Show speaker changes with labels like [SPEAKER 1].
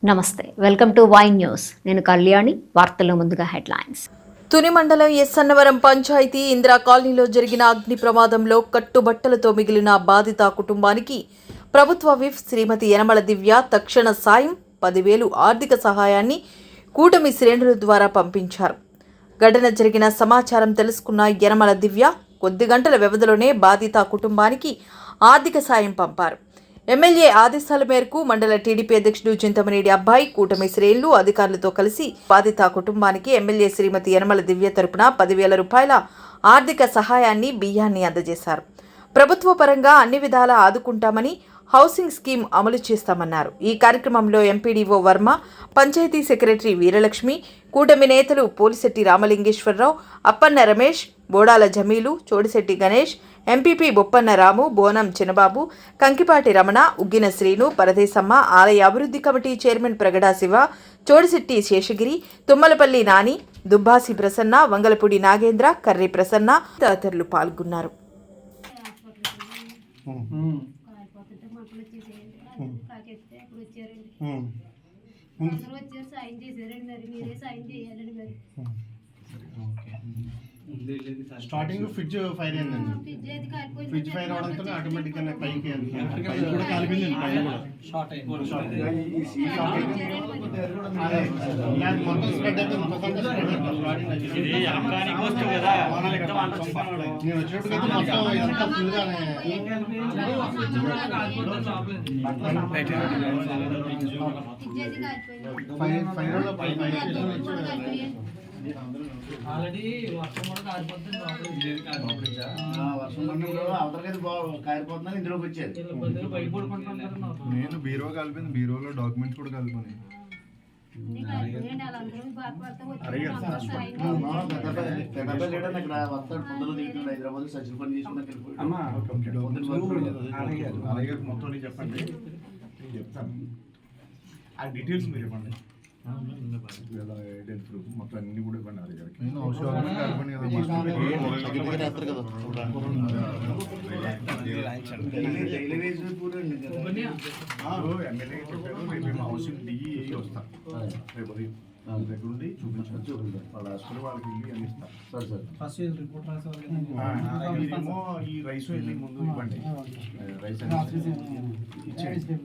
[SPEAKER 1] నమస్తే, welcome to Y news. నేను కళ్యాణి. వార్తల్లో ముందుగా హెడ్లైన్స్.
[SPEAKER 2] తుని మండలం ఎస్సన్నవరం పంచాయతీ ఇందిరా కాలనీలో జరిగిన అగ్ని ప్రమాదంలో కట్టుబట్టలతో మిగిలిన బాధిత కుటుంబానికి ప్రభుత్వ విప్ శ్రీమతి యనమల దివ్య తక్షణ సాయం 10,000 ఆర్థిక సహాయాన్ని కూటమి శ్రేణుల ద్వారా పంపించారు. ఘటన జరిగిన సమాచారం తెలుసుకున్న యనమల దివ్య కొద్ది గంటల వ్యవధిలోనే బాధిత కుటుంబానికి ఆర్థిక సాయం పంపారు. ఎమ్మెల్యే ఆదేశాల మేరకు మండల టీడీపీ అధ్యక్షుడు చింతమనేని అబ్బాయి కూటమి శ్రేణులు అధికారులతో కలిసి బాధిత కుటుంబానికి ఎమ్మెల్యే శ్రీమతి యనమల దివ్య తరపున 10,000 రూపాయల ఆర్థిక సహాయాన్ని బియ్యాన్ని అందజేశారు. ప్రభుత్వ పరంగా అన్ని విధాలా ఆదుకుంటామని, హౌసింగ్ స్కీమ్ అమలు చేస్తామన్నారు. ఈ కార్యక్రమంలో ఎంపీడీఓ వర్మ, పంచాయతీ సెక్రటరీ వీరలక్ష్మి, కూటమి నేతలు పోలిశెట్టి రామలింగేశ్వరరావు, అప్పన్న రమేష్, బోడాల జమీలు, చోడిశెట్టి గణేష్, ఎంపీపీ బొప్పన్న రాము, బోనం చిన్నబాబు, కంకిపాటి రమణ, ఉగ్గిన శ్రీను, పరదేశమ్మ, ఆలయ అభివృద్ధి కమిటీ చైర్మన్ ప్రగడా శివ, చోడిశెట్టి శేషగిరి, తుమ్మలపల్లి నాని, దుబ్బాసి ప్రసన్న, వంగలపూడి నాగేంద్ర, కర్రి ప్రసన్న తదితరులు పాల్గొన్నారు.
[SPEAKER 3] స్టార్టింగ్ ఫ్రిడ్జ్ ఫైర్ అయిందండి. ఫ్రిడ్జ్ ఫైర్ అవడంతో ఆటోమేటిక్ గా పైకి కూడా కాలిపోయింది. మొత్తం స్ప్రెడ్ అయిపోయింది. నేను వచ్చినప్పటికైతే మొత్తం ఎంత ఫుల్ గానే
[SPEAKER 4] ఆల్రెడీ వర్షం కూడా కారిపోతుంది. ఇందులోకి వచ్చేది.
[SPEAKER 3] నేను బీరో కలిపింది. బీరోలో డాక్యుమెంట్స్ కూడా కలిపాను.
[SPEAKER 4] హైదరాబాద్ సచిన్ పని చేసుకున్నా
[SPEAKER 3] మొత్తం చెప్పండి, నేను చెప్తాను. ఆ డీటెయిల్స్ మీరు ఇవ్వండి. మొత్తం అన్ని కూడా ఇవ్వండి. ఎమ్మెల్యే చెప్పారు, రేపు హౌసింగ్ డిఈ వస్తాను. రేపు దగ్గర ఉండి చూపించారు. వాళ్ళ హాస్పిటల్ వాళ్ళకి ఇల్లు అని ఇస్తారు. ఈ రైస్ వెళ్ళి ముందు ఇవ్వండి. రైస్ ఇచ్చేయండి.